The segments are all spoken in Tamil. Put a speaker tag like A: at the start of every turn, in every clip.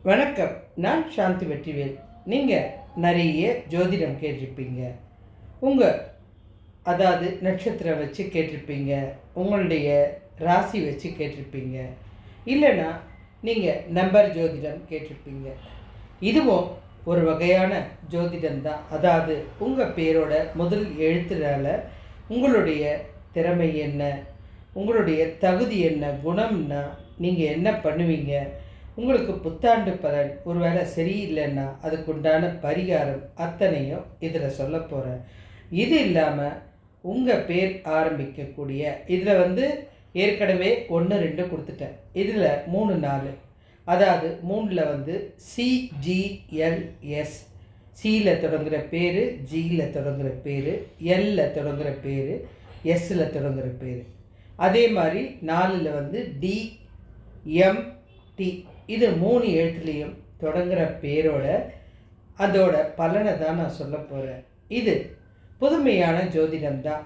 A: வணக்கம். நான் சாந்தி வெற்றிவேல். நீங்கள் நிறைய ஜோதிடம் கேட்டிருப்பீங்க. அதாவது நட்சத்திரம் வச்சு கேட்டிருப்பீங்க, உங்களுடைய ராசி வச்சு கேட்டிருப்பீங்க, இல்லைன்னா நீங்கள் நம்பர் ஜோதிடம் கேட்டிருப்பீங்க. இதுவும் ஒரு வகையான ஜோதிடம் தான். அதாவது உங்கள் பேரோட முதல் எழுத்துனால உங்களுடைய திறமை என்ன, உங்களுடைய தகுதி என்ன, குணம்னா நீங்கள் என்ன பண்ணுவீங்க, உங்களுக்கு புத்தாண்டு பலன் ஒருவேளை சரியில்லைன்னா அதுக்குண்டான பரிகாரம் அத்தனையும் இதில் சொல்ல போகிறேன். இது இல்லாமல் உங்கள் பேர் ஆரம்பிக்கக்கூடிய இதில் ஏற்கனவே 1 2 கொடுத்துட்டேன். இதில் 3 4, அதாவது 3ல் CGLS, சியில் தொடங்குகிற பேர், ஜியில் தொடங்குகிற பேர், எல்லில் தொடங்குகிற பேர், எஸ்ஸில் தொடங்குகிற பேர். அதே மாதிரி 4ல் DMT, இது 3 எழுத்துலேயும் தொடங்குகிற பேரோட அதோட பலனை தான் நான் சொல்ல போகிறேன். இது புதுமையான ஜோதிடம் தான்.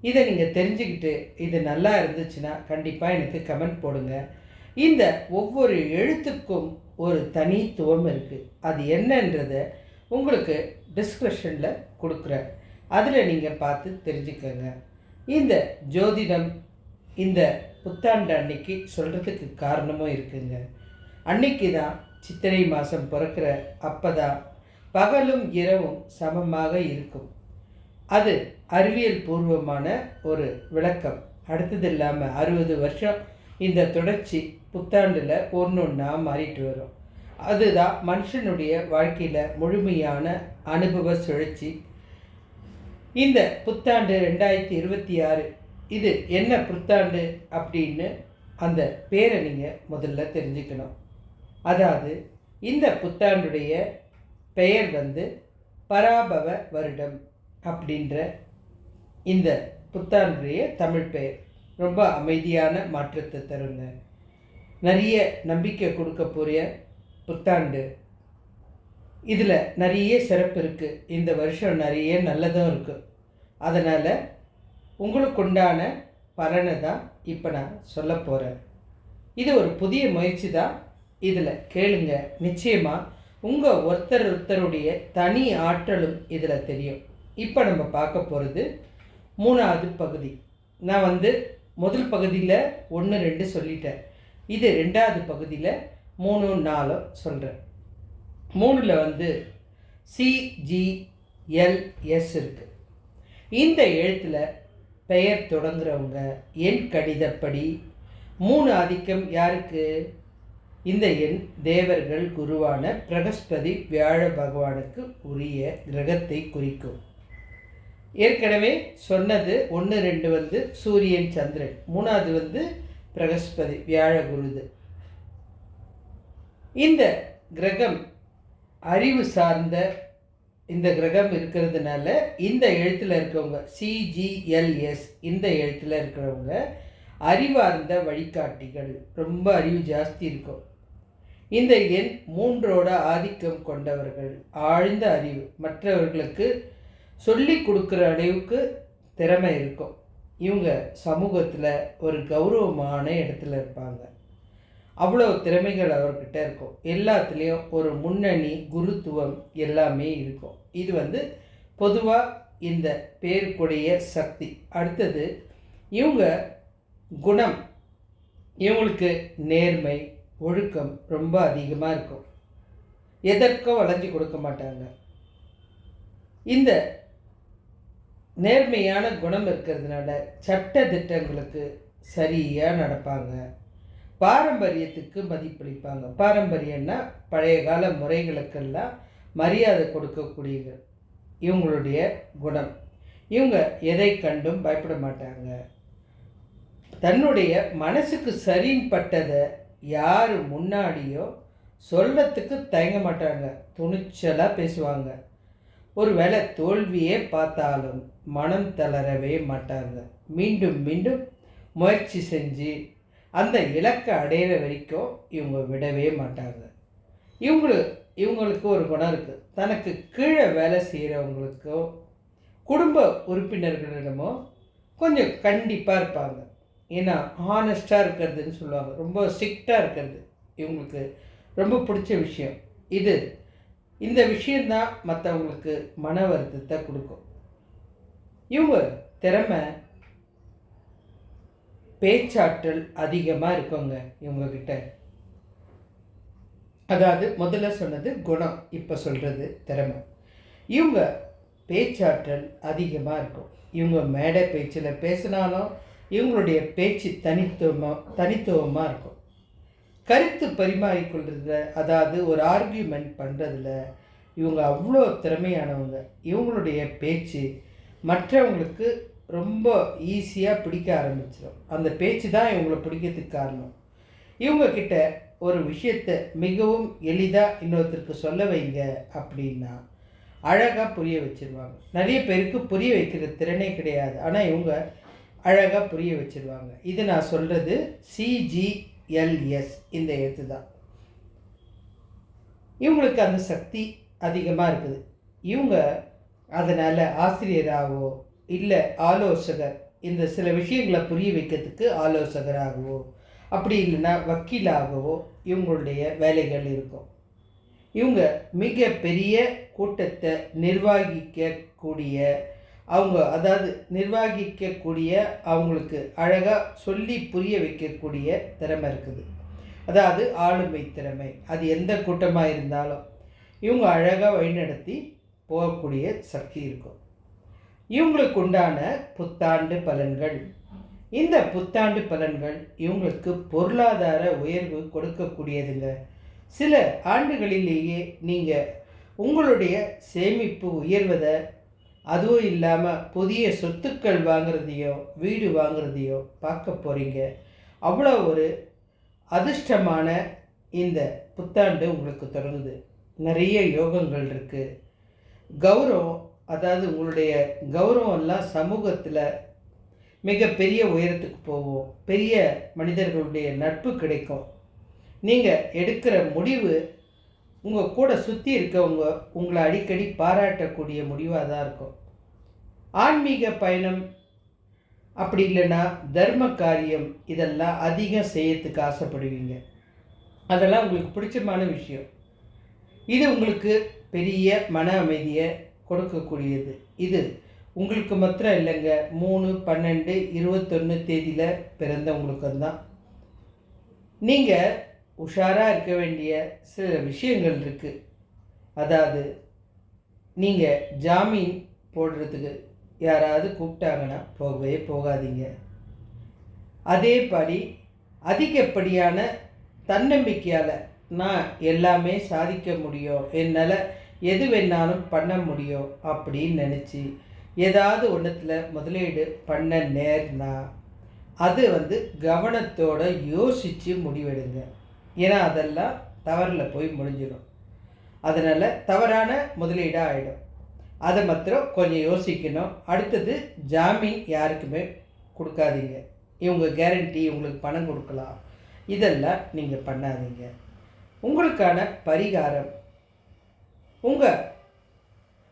A: இதை நீங்கள் தெரிஞ்சுக்கிட்டு இது நல்லா இருந்துச்சுன்னா கண்டிப்பாக எனக்கு கமெண்ட் போடுங்க. இந்த ஒவ்வொரு எழுத்துக்கும் ஒரு தனித்துவம் இருக்குது. அது என்னன்றதை உங்களுக்கு டிஸ்கிரிப்ஷனில் கொடுக்குறேன். அதில் நீங்கள் பார்த்து தெரிஞ்சுக்கோங்க. இந்த ஜோதிடம் இந்த புத்தாண்டு அன்னைக்கு சொல்கிறதுக்கு காரணமும் இருக்குங்க. அன்னைக்கு தான் சித்திரை மாதம் பிறக்கிற அப்போ தான் பகலும் இரவும் சமமாக இருக்கும். அது அறிவியல் பூர்வமான ஒரு விளக்கம். அடுத்தது இல்லாமல் 60 வருஷம் இந்த தொடர்ச்சி புத்தாண்டில் ஒன்றா மாறிட்டு வரும். அதுதான் மனுஷனுடைய வாழ்க்கையில் முழுமையான அனுபவ சுழற்சி. இந்த புத்தாண்டு 2026 இது என்ன புத்தாண்டு அப்படின்னு அந்த பேரை நீங்கள் முதல்ல தெரிஞ்சுக்கணும். அதாவது இந்த புத்தாண்டுடைய பெயர் பராபவ வருடம் அப்படின்ற இந்த புத்தாண்டுடைய தமிழ் பெயர் ரொம்ப அமைதியான மாற்றத்தை தருங்க. நிறைய நம்பிக்கை கொடுக்க போகிற புத்தாண்டு. இதில் நிறைய சிறப்பு இருக்குது. இந்த வருஷம் நிறைய நல்லதும் இருக்குது. அதனால் உங்களுக்கு உண்டான பலனை தான் இப்போ நான் சொல்ல போகிறேன். இது ஒரு புதிய முயற்சி தான். இதில் கேளுங்க. நிச்சயமாக உங்கள் ஒருத்தருடைய தனி ஆற்றலும் இதில் தெரியும். இப்போ நம்ம பார்க்க போகிறது 3வது பகுதி. நான் முதல் பகுதியில் 1 2 சொல்லிட்டேன். இது 2வது பகுதியில் 3 4 சொல்கிறேன். 3ல் CGLS இருக்குது. இந்த எழுத்தில் பெயர் தொடங்குறவங்க எண் கணிதப்படி 3 ஆதிக்கம் யாருக்கு? இந்த எண் தேவர்கள் குருவான பிரகஸ்பதி வியாழ பகவானுக்கு உரிய கிரகத்தை குறிக்கும். ஏற்கனவே சொன்னது 1 2 சூரியன் சந்திரன், 3வது பிரகஸ்பதி வியாழ குருது. இந்த கிரகம் அறிவு சார்ந்த இந்த கிரகம் இருக்கிறதுனால இந்த எழுத்தில் இருக்கிறவங்க CGLS, இந்த எழுத்தில் இருக்கிறவங்க அறிவார்ந்த வழிகாட்டிகள், ரொம்ப அறிவு ஜாஸ்தி இருக்கும். இந்த எண் 3ஓட ஆதிக்கம் கொண்டவர்கள், ஆழ்ந்த அறிவு, மற்றவர்களுக்கு சொல்லி கொடுக்குற அளவுக்கு திறமை இருக்கும். இவங்க சமூகத்தில் ஒரு கௌரவமான இடத்துல இருப்பாங்க. அவ்வளோ திறமைகள் அவர்கிட்ட இருக்கும். எல்லாத்துலேயும் ஒரு முன்னணி குருத்துவம் எல்லாமே இருக்கும். இது பொதுவாக இந்த பேருக்குடைய சக்தி. அடுத்தது இவங்க குணம். இவங்களுக்கு நேர்மை ஒழுக்கம் ரொம்ப அதிகமாக இருக்கும். எதற்கும் வளைஞ்சு கொடுக்க மாட்டாங்க. இந்த நேர்மையான குணம் இருக்கிறதுனால சட்ட திட்டங்களுக்கு சரியாக நடப்பாங்க. பாரம்பரியத்துக்கு மதிப்பளிப்பாங்க. பாரம்பரியம்னா பழைய கால முறைகளுக்கெல்லாம் மரியாதை கொடுக்கக்கூடியது இவங்களுடைய குணம். இவங்க எதை கண்டும் பயப்பட மாட்டாங்க. தன்னுடைய மனசுக்கு சரின்னு பட்டதை யார் முன்னாடியோ சொல்கிறதுக்கு தயங்க மாட்டாங்க. துணிச்சலாக பேசுவாங்க. ஒரு வேளை தோல்வியே பார்த்தாலும் மனம் தளரவே மாட்டாங்க. மீண்டும் மீண்டும் முயற்சி செஞ்சு அந்த இலக்கை அடையிற வரைக்கும் இவங்க விடவே மாட்டாங்க. இவங்களுக்கு ஒரு குணம் இருக்குது. தனக்கு கீழே வேலை செய்கிறவங்களுக்கோ குடும்ப உறுப்பினர்களிடமோ கொஞ்சம் கண்டிப்பாக இருப்பாங்க. ஏன்னா ஹானஸ்ட்டாக இருக்கிறதுன்னு சொல்லுவாங்க. ரொம்ப ஸ்ட்ரிக்டாக இருக்கிறது இவங்களுக்கு ரொம்ப பிடிச்ச விஷயம் இது. இந்த விஷயந்தான் மற்றவங்களுக்கு மன வருத்தத்தை கொடுக்கும். இவங்க திறமை, பேச்சாற்றல் அதிகமாக இருக்குங்க இவங்கக்கிட்ட. அதாவது முதல்ல சொன்னது குணம், இப்போ சொல்கிறது திறமை. இவங்க பேச்சாற்றல் அதிகமாக இருக்கும். இவங்க மேடை பேச்சில் பேசினாலும் இவங்களுடைய பேச்சு தனித்துவமாக இருக்கும். கருத்து பரிமாறிக்கொள்கிறதுல, அதாவது ஒரு ஆர்கியூமெண்ட் பண்ணுறதுல இவங்க அவ்வளோ திறமையானவங்க. இவங்களுடைய பேச்சு மற்றவங்களுக்கு ரொம்ப ஈஸியாக பிடிக்க ஆரம்பிச்சிடும். அந்த பேச்சு தான் இவங்களை பிடிக்கிறதுக்கு காரணம். இவங்கக்கிட்ட ஒரு விஷயத்தை மிகவும் எளிதாக இன்னொருத்தருக்கு சொல்ல வைங்க அப்படின்னா அழகாக புரிய வச்சுருவாங்க. நிறைய பேருக்கு புரிய வைக்கிற திறனே கிடையாது, ஆனால் இவங்க அழகாக புரிய வச்சுருவாங்க. இது நான் சொல்கிறது CGLS இந்த எழுத்து தான். இவங்களுக்கு அந்த சக்தி அதிகமாக இருக்குது. இவங்க அதனால் ஆசிரியராகவோ இல்லை ஆலோசகர், இந்த சில விஷயங்களை புரிய வைக்கிறதுக்கு ஆலோசகராகவோ அப்படி இல்லைன்னா வக்கீலாகவோ இவங்களுடைய வேலைகள் இருக்கும். இவங்க மிக பெரிய கூட்டத்தை நிர்வகிக்கக்கூடிய அவங்களுக்கு அழகாக சொல்லி புரிய வைக்கக்கூடிய திறமை இருக்குது. அதாவது ஆளுமை திறமை. அது எந்த கூட்டமாக இருந்தாலும் இவங்க அழகாக வழிநடத்தி போகக்கூடிய சக்தி இருக்கும். இவங்களுக்கு உண்டான புத்தாண்டு பலன்கள். இந்த புத்தாண்டு பலன்கள் இவங்களுக்கு பொருளாதார உயர்வு கொடுக்கக்கூடியதுங்க. சில ஆண்டுகளிலேயே நீங்கள் உங்களுடைய சேமிப்பு உயர்வதை, அதுவும் இல்லாமல் புதிய சொத்துக்கள் வாங்குறதையோ வீடு வாங்குறதையோ பார்க்க போகிறீங்க. அவ்வளோ ஒரு அதிர்ஷ்டமான இந்த புத்தாண்டு உங்களுக்கு தொடங்குது. நிறைய யோகங்கள் இருக்குது. கௌரவம், அதாவது உங்களுடைய கௌரவம்லாம் சமூகத்தில் மிகப்பெரிய உயரத்துக்கு போவோம். பெரிய மனிதர்களுடைய நட்பு கிடைக்கும். நீங்கள் எடுக்கிற முடிவு உங்கள் கூட சுற்றி இருக்கவங்க உங்களை அடிக்கடி பாராட்டக்கூடிய முடிவாக தான் இருக்கும். ஆன்மீக பயணம் அப்படி இல்லைன்னா தர்ம காரியம், இதெல்லாம் அதிகம் செய்யறதுக்கு ஆசைப்படுவீங்க. அதெல்லாம் உங்களுக்கு பிடிச்சமான விஷயம். இது உங்களுக்கு பெரிய மன அமைதியை கொடுக்கக்கூடியது. இது உங்களுக்கு மாத்திரம் இல்லைங்க, 3/12/21 தேதியில் பிறந்தவங்களுக்கு தான். நீங்கள் உஷாராக இருக்க வேண்டிய சில விஷயங்கள் இருக்குது. அதாவது நீங்கள் ஜாமீன் போடுறதுக்கு யாராவது கூப்பிட்டாங்கன்னா போகவே போகாதீங்க. அதேபடி அதிகப்படியான தன்னம்பிக்கையால் நான் எல்லாமே சாதிக்க முடியும், என்னால் எது வேணாலும் பண்ண முடியும் அப்படின்னு நினச்சி ஏதாவது ஒன்றத்தில் முதலீடு பண்ண நேர்னா அது கவனத்தோடு யோசித்து முடிவெடுங்க. ஏன்னா அதெல்லாம் தவறில் போய் முடிஞ்சிடும். அதனால் தவறான முதலீடாக ஆகிடும். அதை மாத்திரம் கொஞ்சம் யோசிக்கணும். அடுத்தது, ஜாமீன் யாருக்குமே கொடுக்காதீங்க. இவங்க கேரண்டி உங்களுக்கு பணம் கொடுக்கலாம், இதெல்லாம் நீங்கள் பண்ணாதீங்க. உங்களுக்கான பரிகாரம், உங்கள்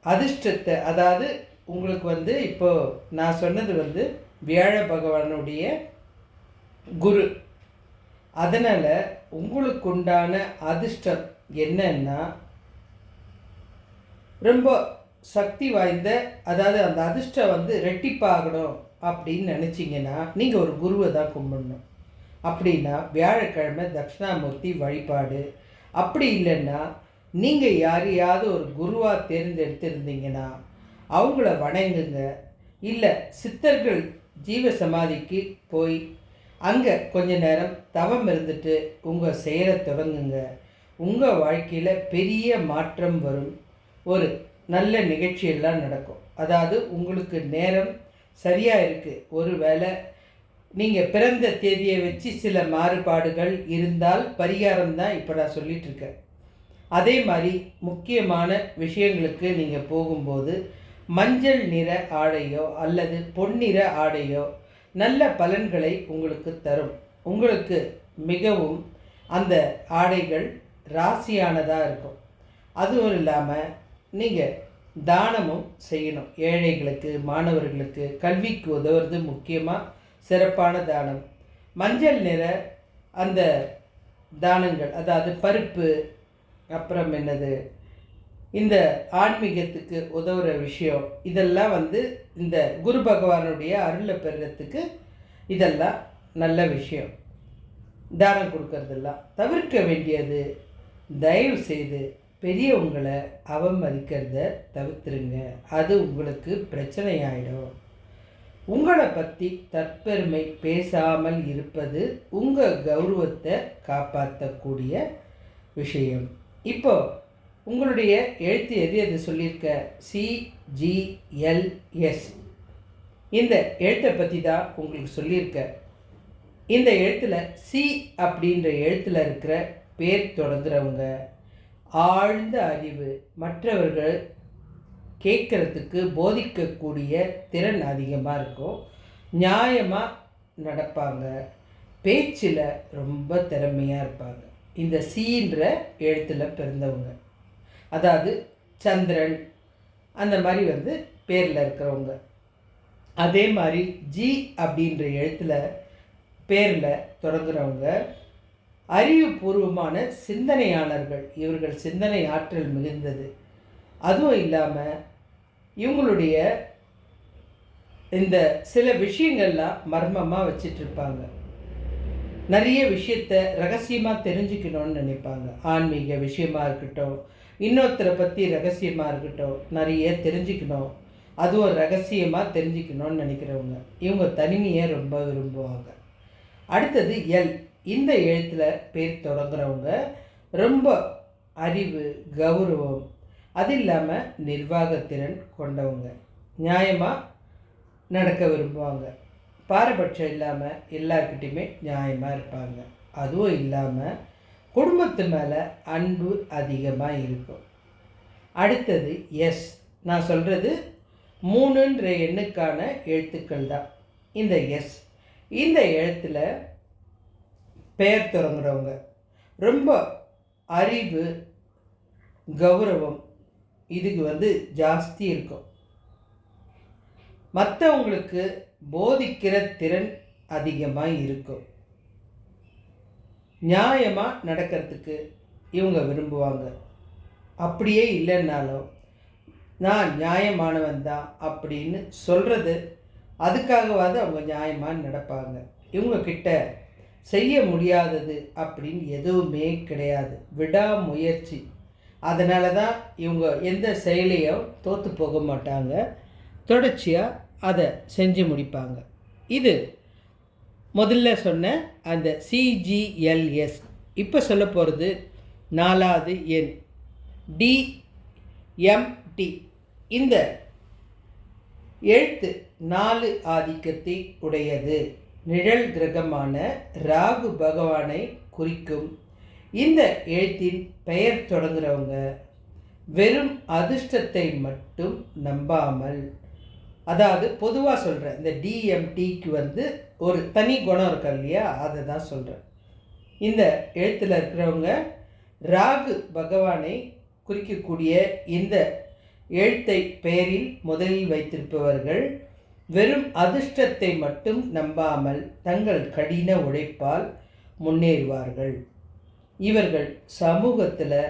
A: அதிர்ஷ்டத்தை, அதாவது உங்களுக்கு இப்போது நான் சொன்னது வியாழ பகவானுடைய குரு. அதனால் உங்களுக்கு உண்டான அதிர்ஷ்டம் என்னன்னா, ரொம்ப சக்தி வாய்ந்த, அதாவது அந்த அதிர்ஷ்டம் ரெட்டிப்பாகணும் அப்படின்னு நினச்சிங்கன்னா நீங்கள் ஒரு குருவை தான் கும்பிடணும். அப்படின்னா வியாழக்கிழமை தட்சிணாமூர்த்தி வழிபாடு. அப்படி இல்லைன்னா நீங்கள் யாரையாவது ஒரு குருவாக தேர்ந்தெடுத்திருந்தீங்கன்னா அவங்கள வணங்குங்க. இல்லை சித்தர்கள் ஜீவ சமாதிக்கு போய் அங்கே கொஞ்ச நேரம் தவம் இருந்துட்டு உங்கள் செயலை தொடங்குங்க. உங்கள் வாழ்க்கையில் பெரிய மாற்றம் வரும். ஒரு நல்ல நிகழ்ச்சியெல்லாம் நடக்கும். அதாவது உங்களுக்கு நேரம் சரியாக இருக்குது. ஒரு வேளை நீங்கள் பிறந்த தேதியை வச்சு சில மாறுபாடுகள் இருந்தால் பரிகாரம் தான் இப்போ நான் சொல்லிகிட்ருக்கேன். அதே மாதிரி முக்கியமான விஷயங்களுக்கு நீங்கள் போகும்போது மஞ்சள் நிற ஆடையோ அல்லது பொன்னிற ஆடையோ நல்ல பலன்களை உங்களுக்கு தரும். உங்களுக்கு மிகவும் அந்த ஆடைகள் ராசியானதாக இருக்கும். அதுவும் இல்லாமல் நீங்கள் தானமும் செய்யணும். ஏழைகளுக்கு, மாணவர்களுக்கு, கல்விக்கு உதவுறது முக்கியமாக சிறப்பான தானம். மஞ்சள் நிற அந்த தானங்கள், அதாவது பருப்பு, அப்புறம் என்னது இந்த ஆன்மீகத்துக்கு உதவுற விஷயம், இதெல்லாம் வந்து இந்த குரு பகவானுடைய அருளை பெறுறதுக்கு இதெல்லாம் நல்ல விஷயம். தானம் கொடுக்கறதெல்லாம் தவிர்க்க வேண்டியது, தயவு செய்து பெரியவங்களை அவமதிக்கிறத தவிர்த்துருங்க. அது உங்களுக்கு பிரச்சனையாயிடும். உங்களை பற்றி தற்பெருமை பேசாமல் இருப்பது உங்கள் கௌரவத்தை காப்பாற்றக்கூடிய விஷயம். இப்போ உங்களுடைய எழுத்து எது சொல்லியிருக்க CGLS, இந்த எழுத்தை பற்றி தான் உங்களுக்கு சொல்லியிருக்க. இந்த எழுத்தில் சி அப்படின்ற எழுத்தில் இருக்கிற பேர் தொடங்குறவங்க ஆழ்ந்த அறிவு, மற்றவர்கள் கேட்குறதுக்கு போதிக்கக்கூடிய திறன் அதிகமாக இருக்கும், நியாயமாக நடப்பாங்க, பேச்சில் ரொம்ப திறமையாக இருப்பாங்க. இந்த சீன்ற எழுத்தில் பிறந்தவங்க, அதாவது சந்திரன் அந்த மாதிரி வந்து பேரில் இருக்கிறவங்க. அதே மாதிரி ஜி அப்படின்ற எழுத்தில் பேரில் தொடங்குறவங்க அறிவுபூர்வமான சிந்தனையாளர்கள். இவர்கள் சிந்தனை ஆற்றல் மிகுந்தது. அதுவும் இல்லாமல் இவங்களுடைய இந்த சில விஷயங்கள்லாம் மர்மமாக வச்சிட்ருப்பாங்க. நிறைய விஷயத்தை ரகசியமாக தெரிஞ்சுக்கணும்னு நினைப்பாங்க. ஆன்மீக விஷயமாக இருக்கட்டும், இன்னொருத்தரை பற்றி ரகசியமாக இருக்கட்டும், நிறைய தெரிஞ்சுக்கணும், அதுவும் ரகசியமாக தெரிஞ்சுக்கணும்னு நினைக்கிறவங்க. இவங்க தனிமையை ரொம்ப விரும்புவாங்க. அடுத்தது எல், இந்த எழுத்தில் பேர் தொடங்குறவங்க ரொம்ப அறிவு, கௌரவம், அது இல்லாமல் நிர்வாகத்திறன் கொண்டவங்க, நியாயமாக நடக்க விரும்புவாங்க, பாரபட்சம் இல்லாமல் எல்லாருக்கிட்டையுமே நியாயமாக இருப்பாங்க. அதுவும் இல்லாமல் குடும்பத்து மேலே அன்பு அதிகமாக இருக்கும். அடுத்தது எஸ், நான் சொல்கிறது 3ன்ற எண்ணுக்கான எழுத்துக்கள் தான் இந்த எஸ். இந்த எழுத்தில் பெயர் தொடங்குறவங்க ரொம்ப அறிவு, கௌரவம் இதுக்கு வந்து ஜாஸ்தி இருக்கும். மற்றவங்களுக்கு போதிக்கிற திறன் அதிகமாக இருக்கும். நியாயமாக நடக்கிறதுக்கு இவங்க விரும்புவாங்க. அப்படியே இல்லைன்னாலும் நான் நியாயமானவன் தான் அப்படின்னு சொல்கிறது, அதுக்காகவாது அவங்க நியாயமாக நடப்பாங்க. இவங்கக்கிட்ட செய்ய முடியாதது அப்படின்னு எதுவுமே கிடையாது, விடாமுயற்சி. அதனால தான் இவங்க எந்த செயலையும் தோற்று போக மாட்டாங்க, தொடர்ச்சியாக அதை செஞ்சு முடிப்பாங்க. இது முதல்ல சொன்ன அந்த CGLS. இப்போ சொல்ல போகிறது 4வது எண் DMT. இந்த எழுத்து 4 ஆதிக்கத்தை உடையது. நிழல் கிரகமான ராகு பகவானை குறிக்கும். இந்த எழுத்தின் பெயர் தொடங்குறவங்க வெறும் அதிர்ஷ்டத்தை மட்டும் நம்பாமல், அதாவது பொதுவாக சொல்கிறேன், இந்த DMTக்கு வந்து ஒரு தனி குணம் இருக்கு இல்லையா, அதை தான் சொல்கிறேன். இந்த எழுத்தில் இருக்கிறவங்க ராகு பகவானை குறிக்கக்கூடிய இந்த எழுத்தை பெயரில் முதலில் வைத்திருப்பவர்கள் வெறும் அதிர்ஷ்டத்தை மட்டும் நம்பாமல் தங்கள் கடின உழைப்பால் முன்னேறுவார்கள். இவர்கள் சமூகத்தில்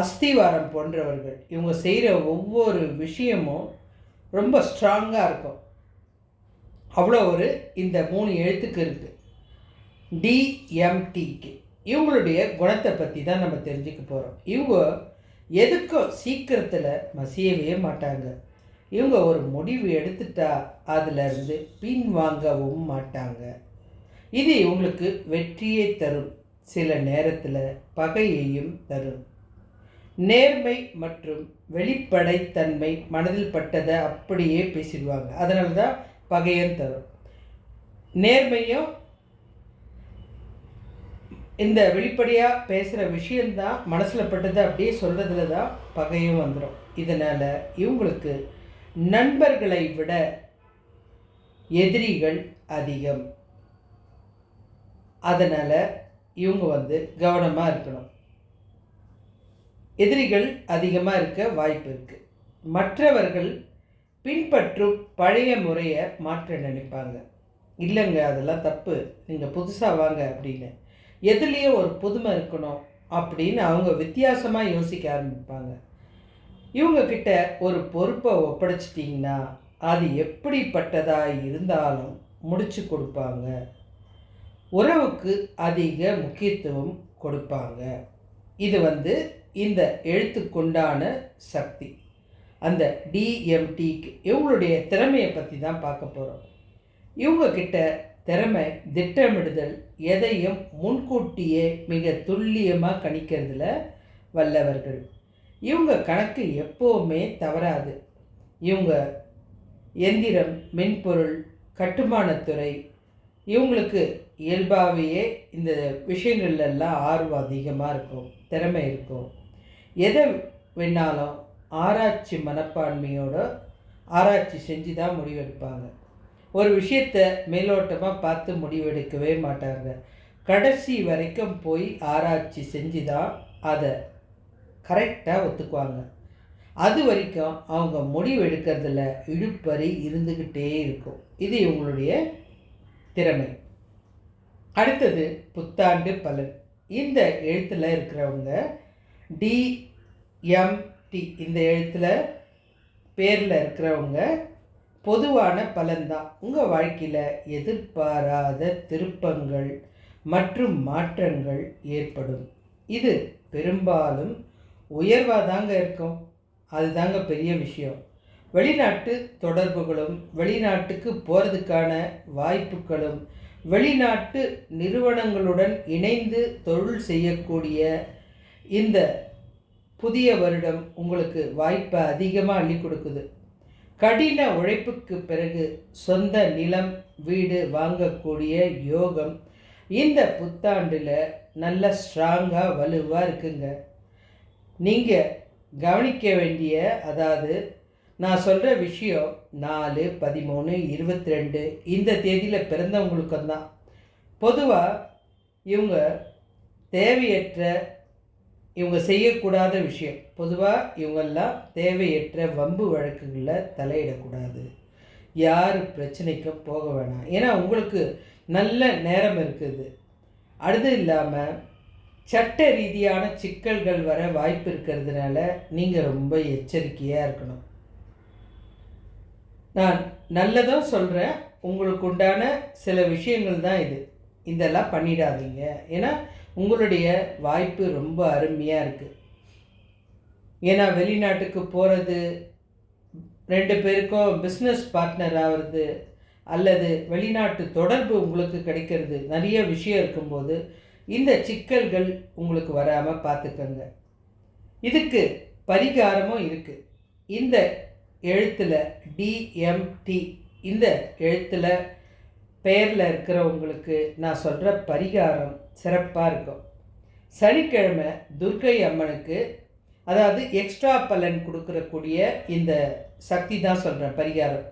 A: அஸ்திவாரம் போன்றவர்கள். இவங்க செய்கிற ஒவ்வொரு விஷயமும் ரொம்ப ஸ்ட்ராங்காக இருக்கும். அவ்வளோ ஒரு இந்த 3 எழுத்துக்கு இருக்குது DMTக்கு. இவங்களுடைய குணத்தை பற்றி தான் நம்ம தெரிஞ்சுக்க போகிறோம். இவங்க எதுக்கும் சீக்கிரத்தில் மசியவே மாட்டாங்க. இவங்க ஒரு முடிவு எடுத்துட்டா அதிலிருந்து பின்வாங்கவும் மாட்டாங்க. இது இவங்களுக்கு வெற்றியை தரும், சில நேரத்தில் பகையையும் தரும். நேர்மை மற்றும் வெளிப்படைத்தன்மை, மனதில் பட்டதை அப்படியே பேசிடுவாங்க, அதனால தான் பகையும் தரும். நேர்மையும் இந்த வெளிப்படையாக பேசுகிற விஷயந்தான், மனசில் பட்டதை அப்படியே சொல்கிறதுல தான் பகையும் வந்துடும். இதனால் இவங்களுக்கு நண்பர்களை விட எதிரிகள் அதிகம். அதனால் இவங்க வந்து கவனமாக இருக்கணும். எதிரிகள் அதிகமாக இருக்க வாய்ப்பு இருக்குது. மற்றவர்கள் பின்பற்றும் பழைய முறையை மாற்ற நினைப்பாங்க. இல்லைங்க, அதெல்லாம் தப்பு, நீங்கள் புதுசாக வாங்க அப்படின்னு. எதுலேயும் ஒரு புதுமை இருக்கணும் அப்படின்னு அவங்க வித்தியாசமாக யோசிக்க ஆரம்பிப்பாங்க. இவங்கக்கிட்ட ஒரு பொறுப்பை ஒப்படைச்சிட்டிங்கன்னா அது எப்படிப்பட்டதாக இருந்தாலும் முடிச்சு கொடுப்பாங்க. உறவுக்கு அதிக முக்கியத்துவம் கொடுப்பாங்க. இது இந்த எழுத்துக்குண்டான சக்தி. அந்த டிஎம்டிக்கு இவங்களுடைய திறமையை பற்றி தான் பார்க்க போகிறோம். இவங்கக்கிட்ட திறமை திட்டமிடுதல், எதையும் முன்கூட்டியே மிக துல்லியமாக கணிக்கிறதுல வல்லவர்கள். இவங்க கணக்கு எப்போவுமே தவறாது. இவங்க எந்திரம், மென்பொருள், கட்டுமானத்துறை, இவங்களுக்கு இயல்பாகவே இந்த விஷயங்கள்லாம் ஆர்வம் அதிகமாக இருக்கும், திறமை இருக்கும். எதை வேணாலும் ஆராய்ச்சி மனப்பான்மையோட ஆராய்ச்சி செஞ்சு தான் முடிவெடுப்பாங்க. ஒரு விஷயத்தை மேலோட்டமாக பார்த்து முடிவெடுக்கவே மாட்டாங்க. கடைசி வரைக்கும் போய் ஆராய்ச்சி செஞ்சு தான் அதை கரெக்டாக ஒத்துக்குவாங்க. அது வரைக்கும் அவங்க முடிவெடுக்கிறதுல இழுப்பறி இருந்துக்கிட்டே இருக்கும். இது இவங்களுடைய திறமை. அடுத்தது புத்தாண்டு பலன். இந்த எழுத்தில் இருக்கிறவங்க டிஎம்டி இந்த எழுத்தில் பேரில் இருக்கிறவங்க பொதுவான பலன்தான். உங்கள் வாழ்க்கையில் எதிர்பாராத திருப்பங்கள் மற்றும் மாற்றங்கள் ஏற்படும். இது பெரும்பாலும் உயர்வாக தாங்க இருக்கும். அதுதாங்க பெரிய விஷயம். வெளிநாட்டு தொடர்புகளும், வெளிநாட்டுக்கு போகிறதுக்கான வாய்ப்புகளும், வெளிநாட்டு நிறுவனங்களுடன் இணைந்து தொழில் செய்யக்கூடிய இந்த புதிய வருடம் உங்களுக்கு வாய்ப்பை அதிகமாக அள்ளி கொடுக்குது. கடின உழைப்புக்கு பிறகு சொந்த நிலம், வீடு வாங்கக்கூடிய யோகம் இந்த புத்தாண்டில் நல்ல ஸ்ட்ராங்காக வலுவாக இருக்குங்க. நீங்கள் கவனிக்க வேண்டிய, அதாவது நான் சொல்கிற விஷயம் 4, 13, 22 இந்த தேதியில் பிறந்தவங்களுக்கும் தான். பொதுவாக இவங்க தேவையற்ற, இவங்க செய்யக்கூடாத விஷயம், பொதுவாக இவங்கெல்லாம் தேவையற்ற வம்பு வழக்குகளில் தலையிடக்கூடாது. யார் பிரச்சனைக்கும் போக வேணாம். ஏன்னா உங்களுக்கு நல்ல நேரம் இருக்குது. அது இல்லாமல் சட்ட ரீதியான சிக்கல்கள் வர வாய்ப்பு இருக்கிறதுனால நீங்கள் ரொம்ப எச்சரிக்கையாக இருக்கணும். நான் நல்லதாக சொல்கிறேன். உங்களுக்கு உண்டான சில விஷயங்கள் தான் இது. இதெல்லாம் பண்ணிடாதீங்க. ஏன்னா உங்களுடைய வாய்ப்பு ரொம்ப அருமையாக இருக்குது. ஏன்னா வெளிநாட்டுக்கு போகிறது, 2 பேருக்கும் பிஸ்னஸ் பார்ட்னர் ஆகிறது, அல்லது வெளிநாட்டு தொடர்பு உங்களுக்கு கிடைக்கிறது, நிறைய விஷயம் இருக்கும்போது இந்த சிக்கல்கள் உங்களுக்கு வராமல் பார்த்துக்கங்க. இதுக்கு பரிகாரமும் இருக்குது. இந்த எழுத்தில் டிஎம்டி இந்த எழுத்தில் பெயரில் இருக்கிறவங்களுக்கு நான் சொல்கிற பரிகாரம் சிறப்பாக இருக்கும். சனிக்கிழமை துர்க்கை அம்மனுக்கு, அதாவது எக்ஸ்ட்ரா பலன் கொடுக்கக்கூடிய இந்த சக்தி தான் சொல்கிறேன் பரிகாரம்.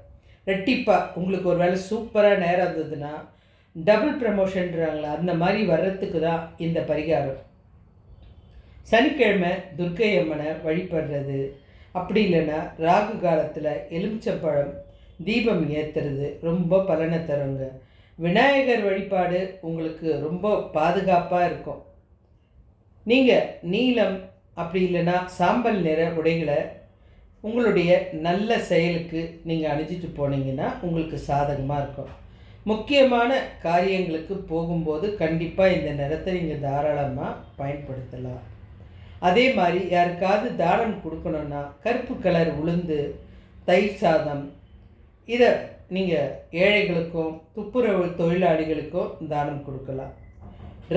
A: ரெட்டிப்பாக உங்களுக்கு ஒரு வேளை சூப்பராக நேரம் இருந்ததுன்னா, டபுள் ப்ரமோஷன்றாங்களா, அந்த மாதிரி வர்றதுக்கு தான் இந்த பரிகாரம். சனிக்கிழமை துர்க்கை அம்மனை வழிபடுறது, அப்படி இல்லைன்னா ராகு காலத்தில் எலுமிச்சம்பழம் தீபம் ஏற்றுறது ரொம்ப பலனை தருங்க. விநாயகர் வழிபாடு உங்களுக்கு ரொம்ப பாதுகாப்பாக இருக்கும். நீங்கள் நீலம் அப்படி இல்லைன்னா சாம்பல் நிற உடைகளை உங்களுடைய நல்ல செயலுக்கு நீங்கள் அணிஞ்சிட்டு போனீங்கன்னா உங்களுக்கு சாதகமாக இருக்கும். முக்கியமான காரியங்களுக்கு போகும்போது கண்டிப்பாக இந்த நிறத்தை நீங்கள் தாராளமாக பயன்படுத்தலாம். அதே மாதிரி யாருக்காவது தானம் கொடுக்கணுன்னா கருப்பு கலர் உளுந்து, தயிர் சாதம், இதை நீங்கள் ஏழைகளுக்கும் துப்புரவு தொழிலாளிகளுக்கும் தானம் கொடுக்கலாம்.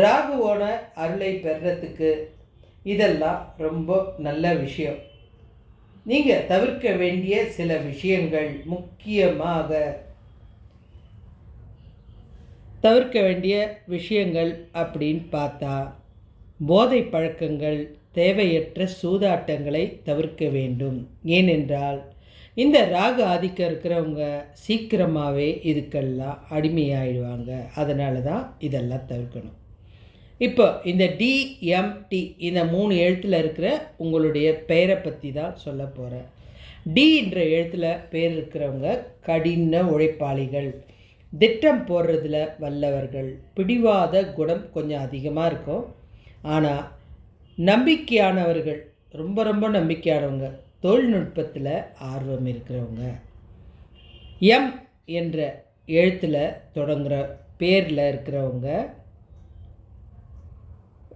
A: ராகுவோட அருளை பெறுறதுக்கு இதெல்லாம் ரொம்ப நல்ல விஷயம். நீங்கள் தவிர்க்க வேண்டிய சில விஷயங்கள், முக்கியமாக தவிர்க்க வேண்டிய விஷயங்கள் அப்படின்னு பார்த்தா, போதை பழக்கங்கள், தேவையற்ற சூதாட்டங்களை தவிர்க்க வேண்டும். ஏனென்றால் இந்த ராகு ஆதிக்கம் இருக்கிறவங்க சீக்கிரமாகவே இதுக்கெல்லாம் அடிமையாயிடுவாங்க. அதனால தான் இதெல்லாம் தவிர்க்கணும். இப்போ இந்த டிஎம்டி இந்த 3 எழுத்தில் இருக்கிற உங்களுடைய பெயரை பற்றி தான் சொல்ல போகிறேன். டி என்ற எழுத்தில் பேர் இருக்கிறவங்க கடின உழைப்பாளிகள். திட்டம் போடுறதுல வல்லவர்கள். பிடிவாத குணம் கொஞ்சம் அதிகமாக இருக்கும். ஆனால் நம்பிக்கையானவர்கள், ரொம்ப ரொம்ப நம்பிக்கையானவங்க. தொழில்நுட்பத்தில் ஆர்வம் இருக்கிறவங்க. எம் என்ற எழுத்தில் தொடங்குகிற பேரில் இருக்கிறவங்க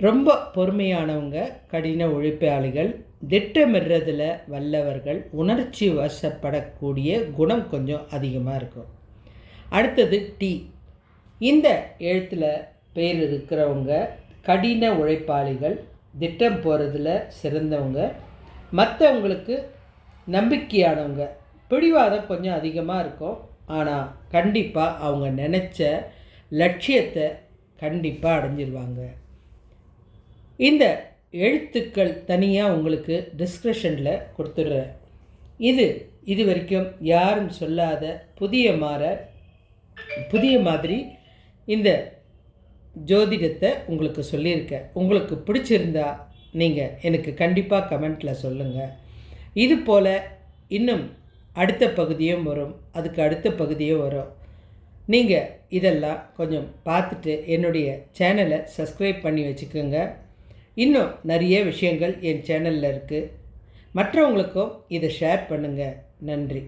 A: ரொம்ப பொறுமையானவங்க, கடின உழைப்பாளிகள், திட்டமிடுறதில் வல்லவர்கள், உணர்ச்சி வசப்படக்கூடிய குணம் கொஞ்சம் அதிகமாக இருக்கும். அடுத்தது டி. இந்த எழுத்தில் பேர் இருக்கிறவங்க கடின உழைப்பாளிகள், திட்டம் போகிறதுல சிறந்தவங்க, மற்றவங்களுக்கு நம்பிக்கையானவங்க. பிடிவாதம் கொஞ்சம் அதிகமாக இருக்கும். ஆனால் கண்டிப்பாக அவங்க நினச்ச லட்சியத்தை கண்டிப்பாக அடைஞ்சிருவாங்க. இந்த எழுத்துக்கள் தனியாக உங்களுக்கு டிஸ்கிரிப்ஷனில் கொடுத்துட்றேன். இது வரைக்கும் யாரும் சொல்லாத புதிய மாதிரி இந்த ஜோதிடத்தை உங்களுக்கு சொல்லியிருக்கேன். உங்களுக்கு பிடிச்சிருந்தா நீங்கள் எனக்கு கண்டிப்பாக கமெண்ட்டில் சொல்லுங்கள். இது போல் இன்னும் அடுத்த பகுதியும் வரும், அதுக்கு அடுத்த பகுதியும் வரும். நீங்கள் இதெல்லாம் கொஞ்சம் பார்த்துட்டு என்னுடைய சேனலை சப்ஸ்கிரைப் பண்ணி வச்சுக்கோங்க. இன்னும் நிறைய விஷயங்கள் என் சேனலில் இருக்குது. மற்றவங்களுக்கும் இதை ஷேர் பண்ணுங்கள். நன்றி.